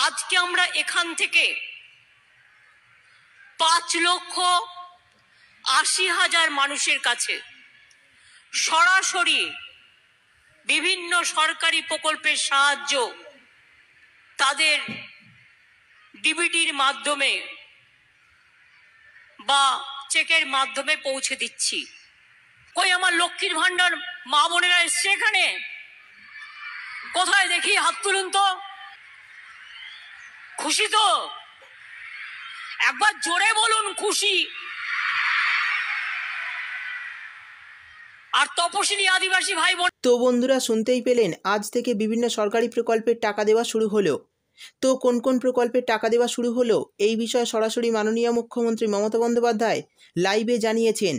আজকে আমরা এখান থেকে 5,80,000 মানুষের কাছে সরাসরি বিভিন্ন সরকারি প্রকল্পের সাহায্য তাদের ডিবিটির মাধ্যমে বা চেকের মাধ্যমে পৌঁছে দিচ্ছি। কই আমার লক্ষ্মীর ভান্ডার মা বোনেরা এসছে এখানে? কোথায় দেখি, হাত তুলুন তো। খুশি তো? একবার জোরে বলুন খুশি। আর তপশিলি আদিবাসী ভাই বোন। তো বন্ধুরা শুনতেই পেলেন, আজ থেকে বিভিন্ন সরকারি প্রকল্পের টাকা দেওয়া শুরু হলো। তো কোন কোন প্রকল্পের টাকা দেওয়া শুরু হলো এই বিষয়ে সরাসরি মাননীয় মুখ্যমন্ত্রী মমতা বন্দ্যোপাধ্যায় লাইভে জানিয়েছেন।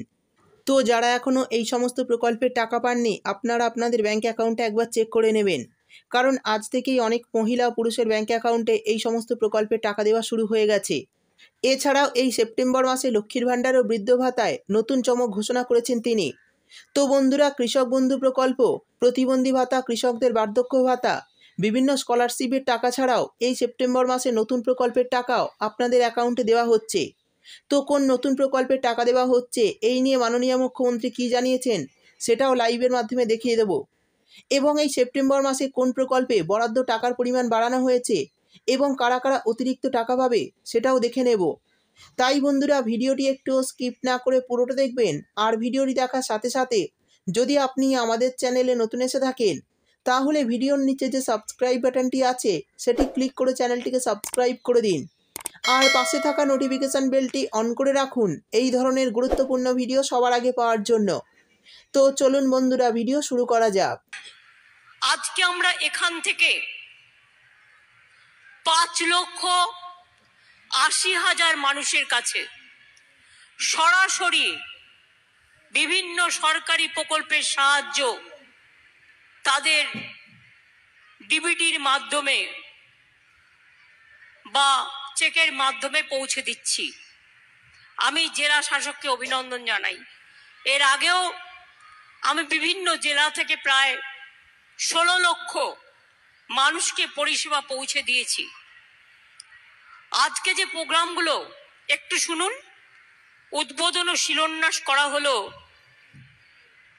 তো যারা এখনও এই সমস্ত প্রকল্পের টাকা পাননি, আপনারা আপনাদের ব্যাঙ্ক অ্যাকাউন্টে একবার চেক করে নেবেন, কারণ আজ থেকেই অনেক মহিলা ও পুরুষের ব্যাঙ্ক অ্যাকাউন্টে এই সমস্ত প্রকল্পের টাকা দেওয়া শুরু হয়ে গেছে। এছাড়াও এই সেপ্টেম্বর মাসে লক্ষ্মীর ভাণ্ডার ও বৃদ্ধ ভাতায় নতুন চমক ঘোষণা করেছেন তিনি। তো বন্ধুরা, কৃষক বন্ধু প্রকল্প, প্রতিবন্ধী ভাতা, কৃষকদের বার্ধক্য ভাতা, বিভিন্ন স্কলারশিপের টাকা ছাড়াও এই সেপ্টেম্বর মাসে নতুন প্রকল্পের টাকাও আপনাদের অ্যাকাউন্টে দেওয়া হচ্ছে। তো কোন নতুন প্রকল্পের টাকা দেওয়া হচ্ছে এই নিয়ে মাননীয় মুখ্যমন্ত্রী কী জানিয়েছেন সেটাও লাইভের মাধ্যমে দেখিয়ে দেব। এবং এই সেপ্টেম্বর মাসে কোন প্রকল্পে বরাদ্দ টাকার পরিমাণ বাড়ানো হয়েছে এবং কারা কারা অতিরিক্ত টাকা পাবে সেটাও দেখে নেব। তাই বন্ধুরা, ভিডিওটি একটু স্কিপ না করে পুরোটা দেখবেন। আর ভিডিওটি দেখার সাথে সাথে যদি আপনি আমাদের চ্যানেলে নতুন এসে থাকেন, তাহলে ভিডিওর নিচে যে সাবস্ক্রাইব বাটনটি আছে সেটি ক্লিক করে চ্যানেলটিকে সাবস্ক্রাইব করে দিন। আর পাশে থাকা নোটিফিকেশান বেলটি অন করে রাখুন এই ধরনের গুরুত্বপূর্ণ ভিডিও সবার আগে পাওয়ার জন্য। তো চলুন বন্ধুরা, ভিডিও শুরু করা যাক। আজকে আমরা এখান থেকে 5,80,000 মানুষের কাছে সরাসরি বিভিন্ন সরকারি প্রকল্পের সাহায্য তাদের ডিবিটির মাধ্যমে বা চেকের মাধ্যমে পৌঁছে দিচ্ছি। আমি জেলা শাসককে অভিনন্দন জানাই। এর আগেও আমি বিভিন্ন জেলা থেকে প্রায় 16 লক্ষ মানুষকে পরিষেবা পৌঁছে দিয়েছি। আজকে যে প্রোগ্রামগুলো একটু শুনুন। উদ্বোধন ও শিলান্যাস করা হলো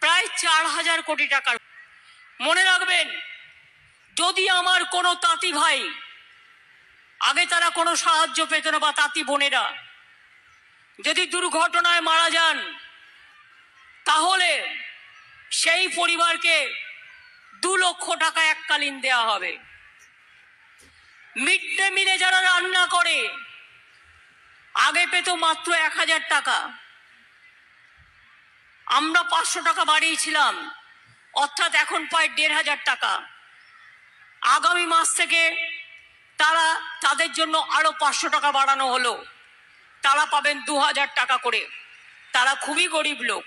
প্রায় 4,000 কোটি টাকার। মনে রাখবেন, যদি আমার কোনো তাঁতি ভাই, আগে তারা কোনো সাহায্য পেত না, বা তাঁতি বোনেরা যদি দুর্ঘটনায় মারা যান, তাহলে সেই পরিবারকে 2 লক্ষ টাকা এককালীন দেয়া হবে। মিড ডে মিলে যারা রান্না করে আগে পেত মাত্র 1,000 টাকা, আমরা 500 টাকা বাড়িয়েছিলাম, অর্থাৎ এখন পায় 1,500 টাকা। আগামী মাস থেকে তাদের জন্য আরো 500 টাকা বাড়ানো হলো, তারা পাবেন 2,000 টাকা করে। তারা খুবই গরিব লোক।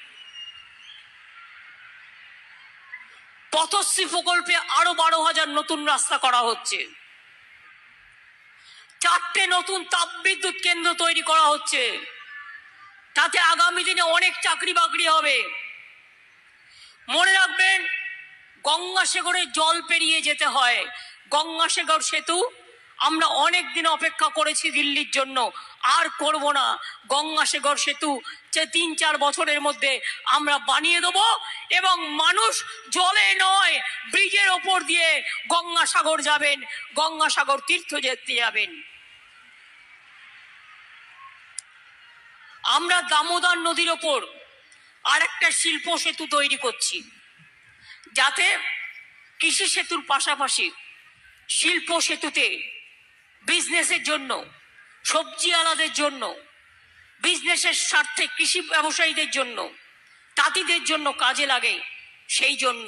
পথশ্রী প্রকল্পে আরো 12,000 নতুন রাস্তা করা হচ্ছে। 4টে নতুন তাপবিদ্যুৎ কেন্দ্র তৈরি করা হচ্ছে, তাতে আগামী দিনে অনেক চাকরি বাকরি হবে। মনে রাখবেন, গঙ্গাসাগরে জল পেরিয়ে যেতে হয়। গঙ্গাসাগর সেতু আমরা অনেক দিন অপেক্ষা করেছি দিল্লির জন্য, আর করব না। গঙ্গাসাগর সেতু 3-4 বছরের মধ্যে আমরা বানিয়ে দেব, এবং মানুষ জলে নয় ব্রিজের ওপর দিয়ে গঙ্গাসাগর যাবেন, গঙ্গাসাগর তীর্থ যেতে যাবেন। আমরা দামোদর নদীর ওপর আরেকটা শিল্প সেতু তৈরি করছি, যাতে কৃষি সেতুর পাশাপাশি শিল্প সেতুতে বিজনেসের জন্য, সবজি আলাদের জন্য, বিজনেসের স্বার্থে কৃষি ব্যবসায়ীদের জন্য, তাঁতিদের জন্য কাজে লাগে। সেই জন্য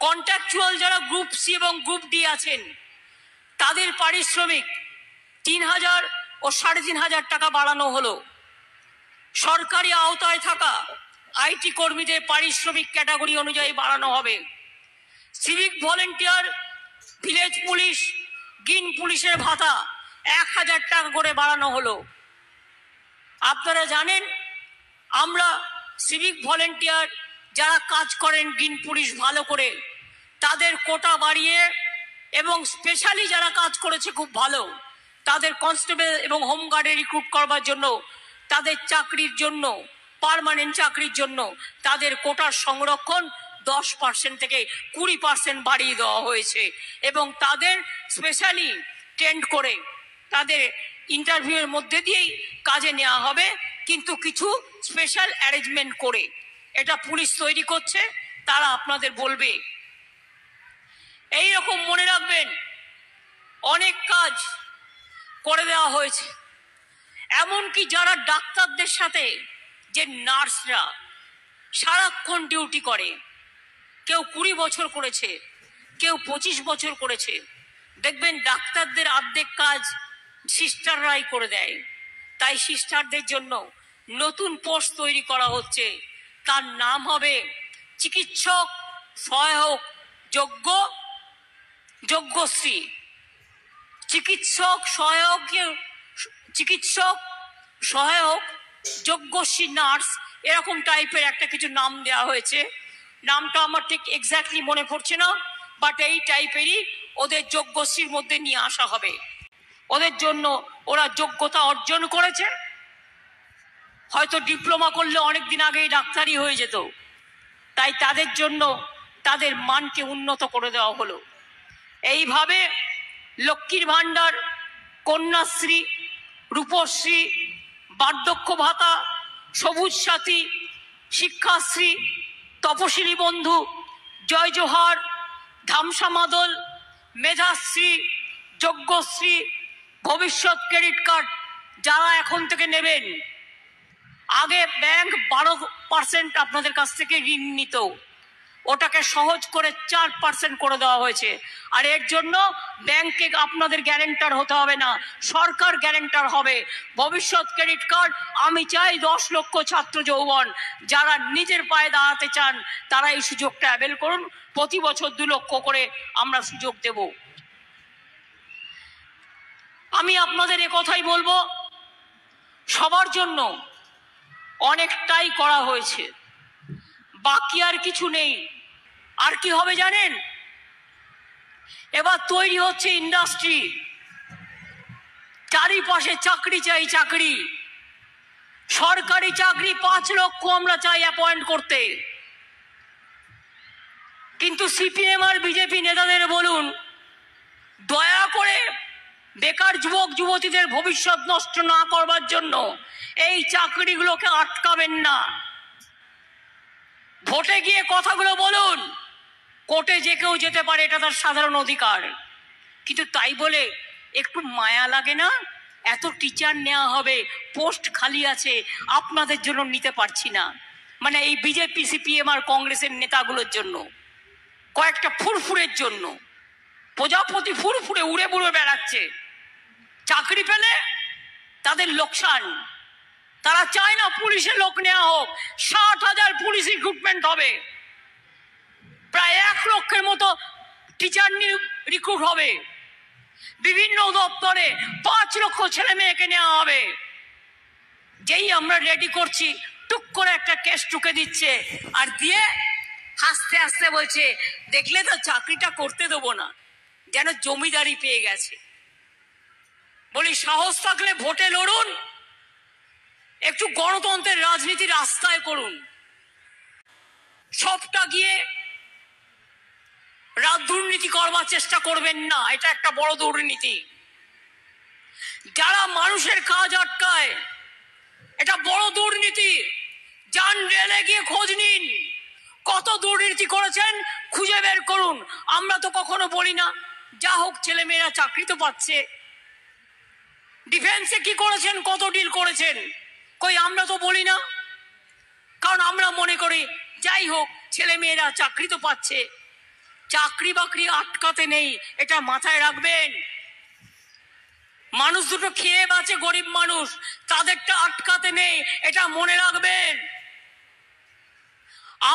কন্ট্রাকচুয়াল যারা গ্রুপ সি এবং গ্রুপ ডি আছেন, তাদের পারিশ্রমিক 3,000 ও 3,500 টাকা বাড়ানো হলো। সরকারি আওতায় থাকা আইটি কর্মীদের পারিশ্রমিক ক্যাটাগরি অনুযায়ী বাড়ানো হবে। Civic volunteer, village police, green পুলিশের ভাতা 1,000 টাকা করে বাড়ানো হলো। আপনারা জানেন, আমরা সিভিক ভলেন্টিয়ার যারা কাজ করেন গ্রিন পুলিশ ভালো করে, তাদের কোটা বাড়িয়ে এবং স্পেশালি যারা কাজ করেছে খুব ভালো, তাদের কনস্টেবল এবং হোমগার্ডে রিক্রুট করবার জন্য, তাদের চাকরির জন্য, পার্মানেন্ট চাকরির জন্য তাদের কোটার সংরক্ষণ 10% থেকে 20% বাড়িয়ে দেওয়া হয়েছে এবং তাদের স্পেশালি ট্রেন্ড করে তাদের ইন্টারভিউয়ের মধ্যে দিয়েই কাজে নেওয়া হবে, কিন্তু কিছু স্পেশাল অ্যারেঞ্জমেন্ট করে। এটা পুলিশ তৈরি করছে, তারা আপনাদের বলবে। এই রকম মনে রাখবেন, অনেক কাজ করে দেওয়া হয়েছে। এমনকি যারা ডাক্তারদের সাথে, যে নার্সরা সারাক্ষণ ডিউটি করে, কেউ 20 বছর করেছে, কেউ 25 বছর করেছে, দেখবেন ডাক্তারদের অর্ধেক কাজ সিস্টাররাই করে দেয়। তাই সিস্টারদের জন্য নতুন পোস্ট তৈরি করা হচ্ছে, তার নাম হবে চিকিৎসক সহায়ক যোগ্যশ্রী। চিকিৎসক সহায়ক যোগ্যশ্রী নার্স, এরকম টাইপের একটা কিছু নাম দেওয়া হয়েছে। নামটা আমার ঠিক এক্স্যাক্টলি মনে পড়ছে না, বাট এই টাইপেরই ওদের যোগ্যশ্রীর মধ্যে নিয়ে আসা হবে। ওদের জন্য ওরা যোগ্যতা অর্জন করেছে, হয়তো ডিপ্লোমা করলে অনেকদিন আগেই ডাক্তারি হয়ে যেত, তাই তাদের জন্য তাদের মানকে উন্নত করে দেওয়া হলো। এইভাবে লক্ষ্মীর ভাণ্ডার, কন্যাশ্রী, রূপশ্রী, বার্ধক্য ভাতা, সবুজ সাথী, শিক্ষাশ্রী, তপশিলি বন্ধু, জয় জোহার, ধামসা মাদল, মেধাশ্রী, যজ্ঞশ্রী, ভবিষ্যৎ ক্রেডিট কার্ড যারা এখন থেকে নেবেন, আগে ব্যাংক 12% আপনাদের কাছ থেকে ঋণ নিত, ওটাকে সহজ করে 4% করে দেওয়া হয়েছে। আর এর জন্য ব্যাংকে আপনাদের গ্যারেন্টার হতে হবে না, সরকার গ্যারেন্টার হবে। ভবিষ্যৎ ক্রেডিট কার্ড আমি চাই 10 লক্ষ ছাত্র যৌবন যারা নিজের পায়ে দাঁড়াতে চান, তারা এই সুযোগটা অ্যাভেল করুন। প্রতি বছর 2 লক্ষ করে আমরা সুযোগ দেব। আমি আপনাদের কথাই বলবো, সবার জন্য অনেকটাই করা হয়েছে, বাকি আর কিছু নেই। আর কি হবে জানেন? এবার তৈরি হচ্ছে ইন্ডাস্ট্রি, চারিপাশে চাকরি চাই, চাকরি, সরকারি চাকরি 5 লক্ষ আমরা চাই অ্যাপয়েন্ট করতে। কিন্তু সিপিএম আর বিজেপি নেতাদের বলুন, দয়া করে বেকার যুবক যুবতীদের ভবিষ্যৎ নষ্ট না করবার জন্য এই চাকরিগুলোকে আটকাবেন না। ভোটে গিয়ে কথাগুলো বলুন, কোর্টে যে কেউ যেতে পারে, এটা তার সাধারণ অধিকার, কিন্তু তাই বলে একটু মায়া লাগে না? এত টিচার নেওয়া হবে, পোস্ট খালি আছে, আপনাদের জন্য নিতে পারছি না। মানে এই বিজেপি, সিপিএম আর কংগ্রেসের নেতাগুলোর জন্য, কয়েকটা ফুরফুরের জন্য। প্রজাপতি ফুরফুরে উড়ে বুড়ে বেড়াচ্ছে, চাকরি পেলে তাদের লোকসান। তারা চায় না পুলিশে লোক নেওয়া হোক। 60,000 পুলিশ রিক্রুটমেন্ট হবে, প্রায় 1 লক্ষের মতো টিচার রিক্রুট হবে, বিভিন্ন দপ্তরে 5 লক্ষ ছেলে মেয়েকে নেওয়া হবে। যেই আমরা রেডি করছি, টুক করে একটা কেস টুকে দিচ্ছে, আর দিয়ে হাসতে হাসতে বলছে, দেখলে তো চাকরিটা করতে দেবো না, যেন জমিদারি পেয়ে গেছে। বলি, সাহস থাকলে ভোটে লড়ুন, একটু গণতন্ত্রের রাজনীতি রাস্তায় করুন। সবটা গিয়ে দুর্নীতি করবার চেষ্টা করবেন না, এটা একটা বড় দুর্নীতি। যারা মানুষের কাজ আটকায়, এটা বড় দুর্নীতি। যান রেলে গিয়ে খোঁজ নিন, কত দুর্নীতি করেছেন খুঁজে বের করুন। আমরা তো কখনো বলি না, যা হোক ছেলে মেয়েরা চাকরি তো পাচ্ছে। ডিফেন্সে কি করেছেন, কত ডিল করেছেন, কই আমরা তো বলি না, কারণ আমরা মনে করি যাই হোক ছেলে মেয়েরা চাকরি তো পাচ্ছে। চাকরি বাকরি আটকাতে নেই, এটা মাথায় রাখবেন। মানুষ দুটো খেয়ে বাঁচে, গরিব মানুষ, তাদেরটা আটকাতে নেই, এটা মনে রাখবেন।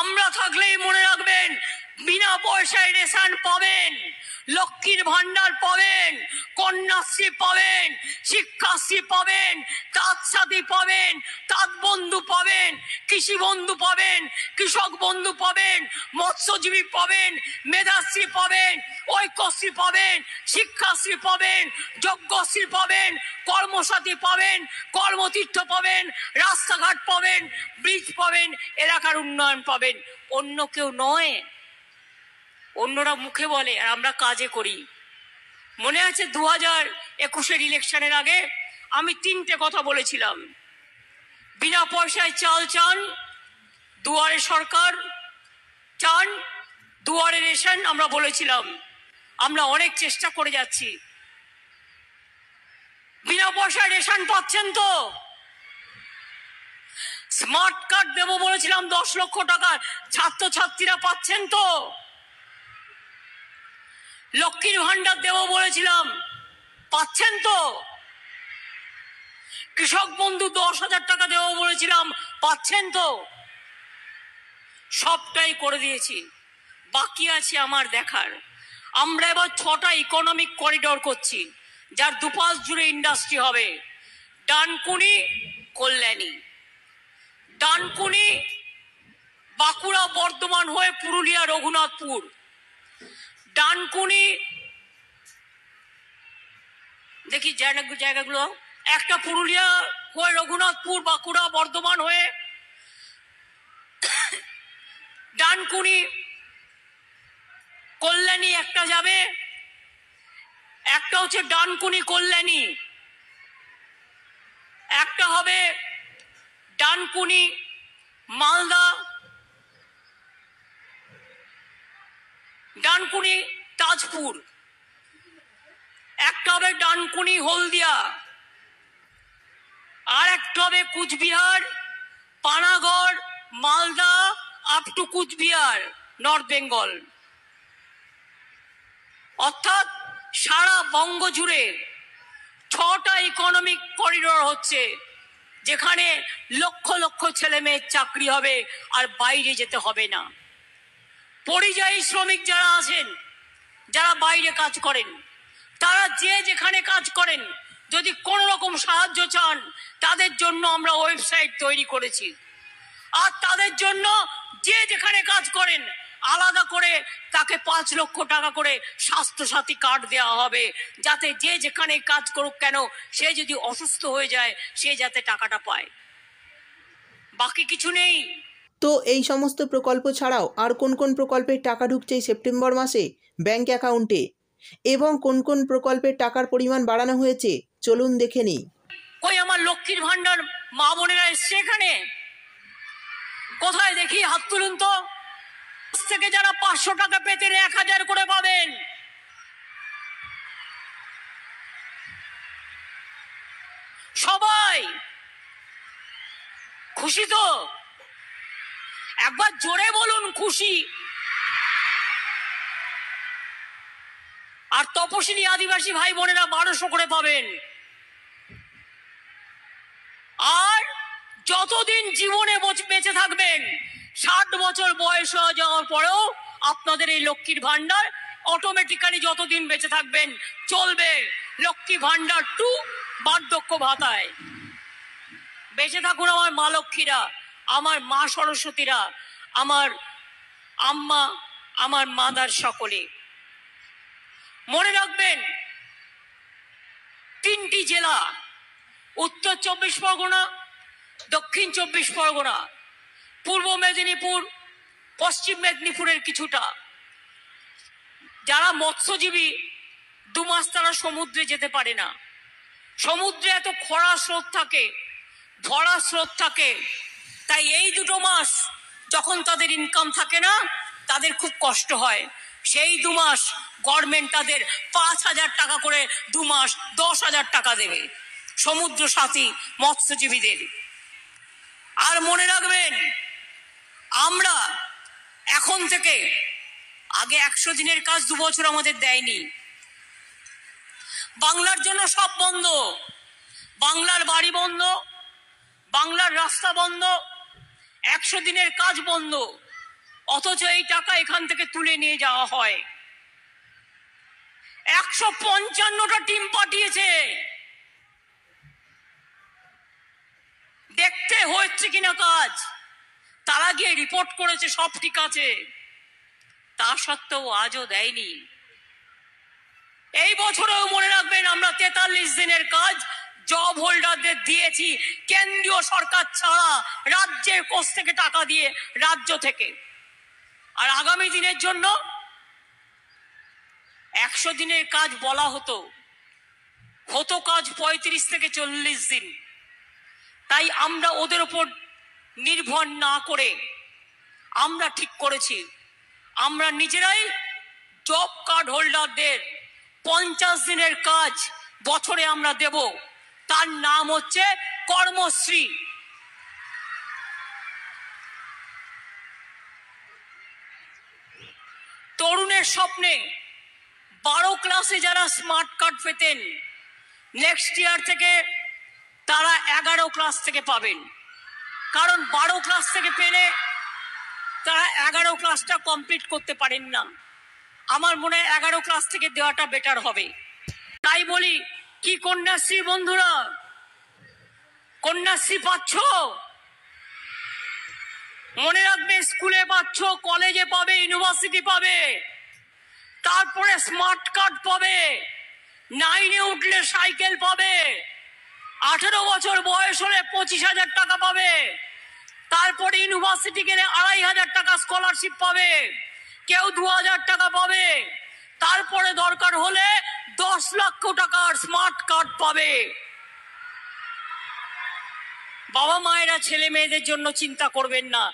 আমরা থাকলেই মনে রাখবেন, বিনা পয়সায় রেশন পাবেন, লক্ষ্মীর ভান্ডার পাবেন, কন্যাশ্রী পাবেন, শিক্ষাশ্রী পাবেন, তাঁত সাথী পাবেন, তাঁত বন্ধু পাবেন, কৃষি বন্ধু পাবেন, কৃষক বন্ধু পাবেন, মৎস্যজীবী পাবেন, মেধাশ্রী পাবেন, ঐক্যশ্রী পাবেন, শিক্ষাশ্রী পাবেন, যজ্ঞশ্রী পাবেন, কর্মসাথী পাবেন, কর্মতীর্থ পাবেন, রাস্তাঘাট পাবেন, ব্রিজ পাবেন, এলাকার উন্নয়ন পাবেন। অন্য কেউ নয়, অন্যরা মুখে বলে আর আমরা কাজে করি। মনে আছে 2021-এর ইলেকশনের আগে আমি 3টে কথা বলেছিলাম। বিনা পয়সায় চাল চান, দুয়ারে সরকার চান, দুয়ারে রেশন। আমরা বলেছিলাম আমরা অনেক চেষ্টা করে যাচ্ছি। বিনা পয়সায় রেশন পাচ্ছেন তো? স্মার্ট কার্ড দেবো বলেছিলাম 10 লক্ষ টাকা, ছাত্রছাত্রীরা পাচ্ছেন তো? লক্ষ্মীর ভান্ডার দেবো বলেছিলাম, পাচ্ছেন তো? কৃষক বন্ধু 10,000 টাকা দেবো বলেছিলাম, পাচ্ছেন তো? সবটাই করে দিয়েছি, বাকি আছে আমার দেখার। আমরা এবার 6টা ইকোনমিক করিডোর করছি, যার দুপাশ জুড়ে ইন্ডাস্ট্রি হবে। ডানকুনি, কল্যাণী, ডানকুনি বাঁকুড়া বর্ধমান হয়ে পুরুলিয়া রঘুনাথপুর, ডানকুনি দেখি জায়গাগুলো, একটা পুরুলিয়া হয়ে রঘুনাথপুর, বাঁকুড়া বর্ধমান হয়ে ডানকুনি কল্যাণী একটা যাবে, একটা হচ্ছে ডানকুনি কল্যাণী, একটা হবে ডানকুনি মালদা, ডানকুনি তাজপুর, একটা হবে ডানকুনি হলদিয়া, আর একটা হবে Cooch Behar, Panagarh, Malda up to Cooch Behar, North Bengal. অর্থাৎ সারা বঙ্গ জুড়ে 6টা ইকোনমিক করিডোর হচ্ছে, যেখানে লক্ষ লক্ষ ছেলে মেয়ের চাকরি হবে আর বাইরে যেতে হবে না। পরিযায়ী শ্রমিক যারা আছেন, যারা বাইরে কাজ করেন, তারা যে যেখানে কাজ করেন, যদি কোন রকম সাহায্য চান, তাদের জন্য আমরা ওয়েবসাইট তৈরি করেছি। আর তাদের জন্য যে যেখানে কাজ করেন আলাদা করে তাকে 5 লক্ষ টাকা করে স্বাস্থ্যসাথী কার্ড দেওয়া হবে, যাতে যে যেখানে কাজ করুক কেন, সে যদি অসুস্থ হয়ে যায় সে যাতে টাকাটা পায়। বাকি কিছু নেই। তো এই সমস্ত প্রকল্প ছাড়াও আর কোন কোন প্রকল্পের টাকা ঢুকছে এই সেপ্টেম্বর মাসে ব্যাংক অ্যাকাউন্টে, এবং কোন কোন প্রকল্পের টাকার পরিমাণ বাড়ানো হয়েছে, চলুন দেখে নিই। কই আমার লক্ষ্মীর ভান্ডার মা বোনেরা এসছে এখানে? কোথায় দেখি, হাত তুলুন তো। থেকে যারা 500 টাকা পেতেন 1000 করে পাবেন। সবাই খুশি তো? একবার জোরে বলুন খুশি। আর তপশিলি আদিবাসী ভাই বোনেরা 1200 করে পাবেন। আর যতদিন জীবনে বেঁচে থাকবেন, 60 বছর বয়স হয়ে যাওয়ার পরেও আপনাদের এই লক্ষ্মীর ভান্ডার অটোমেটিক্যালি যতদিন বেঁচে থাকবেন চলবে। লক্ষ্মী ভান্ডার 2 বার্ধক্য ভাতায়। বেঁচে থাকুন আমার মা লক্ষ্মীরা, আমার মা সরস্বতীরা, আমার আম্মা, আমার মাদার সকলে। মনে রাখবেন 3টি জেলা, উত্তর 24 পরগনা, দক্ষিণ 24 পরগনা, পূর্ব মেদিনীপুর, পশ্চিম মেদিনীপুরের কিছুটা, যারা মৎস্যজীবী 2 মাস তারা সমুদ্রে যেতে পারে না। সমুদ্রে এত খরা স্রোত থাকে, ভরা স্রোত থাকে, তাই এই 2 মাস যখন তাদের ইনকাম থাকে না, তাদের খুব কষ্ট হয়। সেই 2 মাস গভর্নমেন্ট তাদের 5,000 টাকা করে 2 মাস 10,000 টাকা দেবে সমুদ্র সাথী মৎস্যজীবীদের। আর মনে রাখবেন, আমরা এখন থেকে, আগে 100 দিনের কাজ 2 বছর আমাদের দেয়নি। বাংলার জন্য সব বন্ধ, বাংলার বাড়ি বন্ধ, বাংলার রাস্তা বন্ধ, 100 দিনের কাজ বন্ধ। অথচ এই টাকা এখান থেকে তুলে নিয়ে যাওয়া হয়। 155টা টিম পাঠিয়েছে, দেখতে হচ্ছে কিনা কাজ। তারা গিয়ে রিপোর্ট করেছে সব ঠিক আছে, তা সত্ত্বেও আজও দেয়নি। এই বছরেও মনে রাখবেন আমরা 43 দিনের কাজ জব হোল্ডারদের দিয়েছি, কেন্দ্রীয় সরকার ছাড়া, রাজ্যের কোষ থেকে টাকা দিয়ে, রাজ্য থেকে। আর আগামী দিনের জন্য 100 দিনের কাজ বলা হতো কাজ 35 থেকে 40 দিন। তাই আমরা ওদের উপর নির্ভর না করে আমরা ঠিক করেছি আমরা নিজেরাই জব কার্ড হোল্ডারদের 50 দিনের কাজ বছরে আমরা দেব। তার নাম হচ্ছে কর্মশ্রী। তরুণের স্বপ্নে 12 ক্লাসে যারা স্মার্ট কার্ড পেতেন, নেক্সট ইয়ার থেকে তারা 11 ক্লাস থেকে পাবেন। কারণ 12 ক্লাস থেকে পেলে তারা 11 ক্লাসটা কমপ্লিট করতে পারেন না। আমার মনে হয় 11 ক্লাস থেকে দেওয়াটা বেটার হবে। তাই বলি, কি কন্যাশ্রী বন্ধুরা, কন্যাশ্রী পাচ্ছ? মনে রাখবে, স্কুলে পাচ্ছ, কলেজে পাবে, ইউনিভার্সিটি পাবে, তারপরে স্মার্ট কার্ড পাবে, 9-এ উঠলে সাইকেল পাবে, 18 বছর বয়স হলে 25,000 টাকা পাবে, তারপরে ইউনিভার্সিটি গেলে 2,500 টাকা স্কলারশিপ পাবে, কেউ 2,000 টাকা পাবে, তারপরে দরকার হলে 10 লক্ষ টাকার স্মার্ট কার্ড পাবে। বাবা মায়েরা ছেলে মেয়েদের জন্য চিন্তা করবেন না,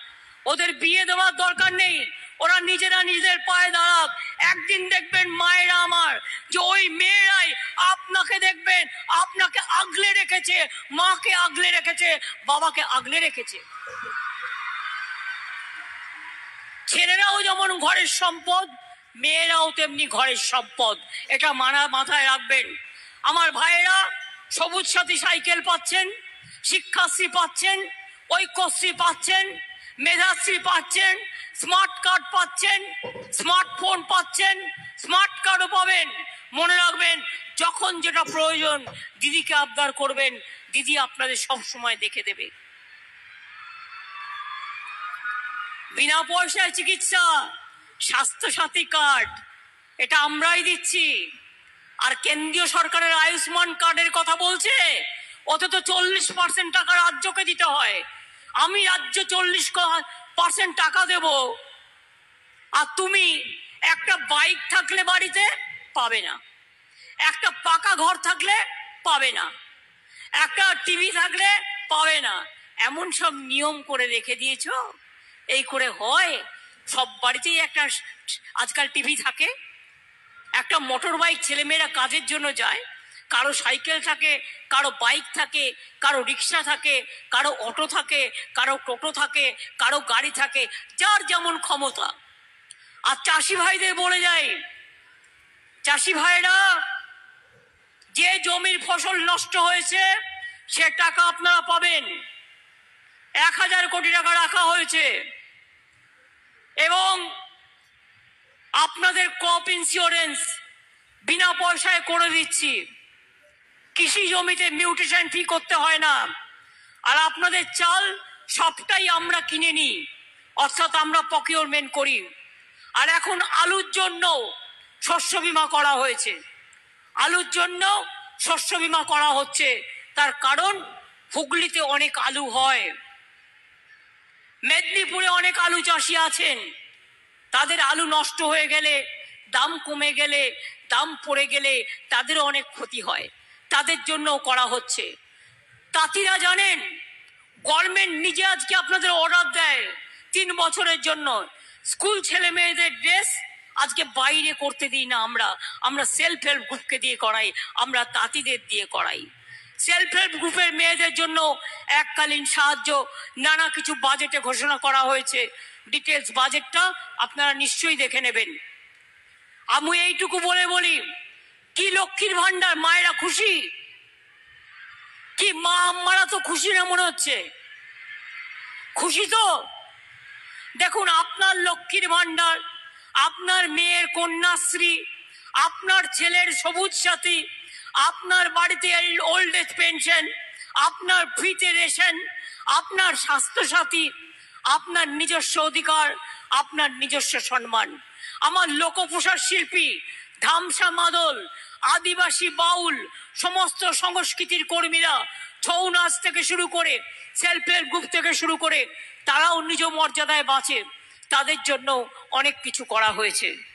ওদের বিয়ে দেওয়ার দরকার নেই, ওরা নিজেরা নিজেদের পায়ে দাঁড়াক। একদিন দেখবেন মায়েরা আমার, যে ওই মেয়েরাই আপনাকে দেখবেন, আপনাকে আগলে রেখেছে, মাকে আগলে রেখেছে, বাবাকে আগলে রেখেছে। ছেলেরাও যেমন ঘরের সম্পদ, মেয়েরাও তেমনি ঘরের সম্পদ, এটা মাথায় রাখবেন। আমার ভাইয়েরা সবুজ সাথী সাইকেল পাচ্ছেন, শিক্ষাশ্রী পাচ্ছেন, ঐক্যশ্রী পাচ্ছেন, মেধাশ্রী পাচ্ছেন, স্মার্ট কার্ড পাচ্ছেন, স্মার্টফোন পাচ্ছেন, স্মার্ট কার্ডও পাবেন। মনে রাখবেন, যখন যেটা প্রয়োজন দিদিকে আবদার করবেন, দিদি আপনাদের সব সময় দেখে দেবে। বিনা পয়সায় চিকিৎসা, স্বাস্থ্যসাথী কার্ড, এটা আমরাই দিচ্ছি। আর কেন্দ্রীয় সরকারের আয়ুষ্মান কার্ডের কথা বলছে, ওতে তো 40% টাকা রাজ্যকে দিতে হয়। আমি রাজ্য 40% টাকা দেব, আর তুমি একটা বাইক থাকলে বাড়িতে পাবে না, একটা পাকা ঘর থাকলে পাবে না, একটা টিভি থাকলে পাবে না। এমন সব নিয়ম করে রেখে দিয়েছো। এই করে হয়? সব বাড়িতেই একটা আজকাল টিভি থাকে, একটা মোটর বাইক ছেলেমেয়েরা কাজের জন্য যায়, কারো সাইকেল থাকে, কারো বাইক থাকে, কারো রিক্সা থাকে, কারো অটো থাকে, কারো টোটো থাকে, কারো গাড়ি থাকে, যার যেমন ক্ষমতা। আর চাষি ভাইদের বলে যায়, চাষি ভাইরা, যে জমির ফসল নষ্ট হয়েছে সে টাকা আপনারা পাবেন। 1,000 কোটি টাকা রাখা হয়েছে, এবং আপনাদের ক্রপ ইন্স্যুরেন্স বিনা পয়সায় করে দিচ্ছি। কৃষি জমিতে মিউটেশন ফি করতে হয় না। আর আপনাদের চাল সবটাই আমরা কিনে নিই, অর্থাৎ আমরা প্রকিউরমেন্ট করি। আর এখন আলুর জন্য শস্য বীমা করা হয়েছে, আলুর জন্য শস্য বীমা করা হচ্ছে। তার কারণ, হুগলিতে অনেক আলু হয়, মেদিনীপুরে অনেক আলু চাষি আছেন, তাদের আলু নষ্ট হয়ে গেলে, দাম কমে গেলে, দাম পড়ে গেলে তাদেরও অনেক ক্ষতি হয়, তাদের জন্যও করা হচ্ছে। তাঁতিরা জানেন, গভর্নমেন্ট নিজে আজকে আপনাদের অর্ডার দেয় 3 বছরের জন্য, স্কুল ছেলে মেয়েদের ড্রেস আজকে বাইরে করতে দিই না, আমরা সেলফ হেল্প গ্রুপকে দিয়ে করাই, আমরা তাঁতিদের দিয়ে করাই। সেলফ হেল্প গ্রুপের মেয়েদের জন্য এককালীন সাহায্য নানা কিছু বাজেটে ঘোষণা করা হয়েছে। ডিটেলস বাজেটটা আপনারা নিশ্চয়ই দেখে নেবেন। আমি এইটুকু বলে বলি, কি লক্ষ্মীর ভান্ডার, মায়েরা খুশি? কি মা আম্মারা তো খুশি না মনে হচ্ছে? খুশি তো? দেখুন, আপনার লক্ষ্মীর ভান্ডার, আপনার মেয়ের কন্যাশ্রী, আপনার ছেলের সবুজ সাথী, আপনার বাড়িতে ওল্ড এজ পেনশন, আপনার ফ্রিতে রেশন, আপনার স্বাস্থ্যসাথী, আপনার নিজস্ব অধিকার, আপনার নিজস্ব সম্মান। আমার লোকপ্রসার শিল্পী, ধামসা মাদল, আদিবাসী বাউল, সমস্ত সংস্কৃতির কর্মীরা, ছৌ নাচ থেকে শুরু করে সেলফ হেল্প গ্রুপ থেকে শুরু করে তারাও নিজ মর্যাদায় বাঁচে। তাদের জন্য অনেক কিছু করা হয়েছে।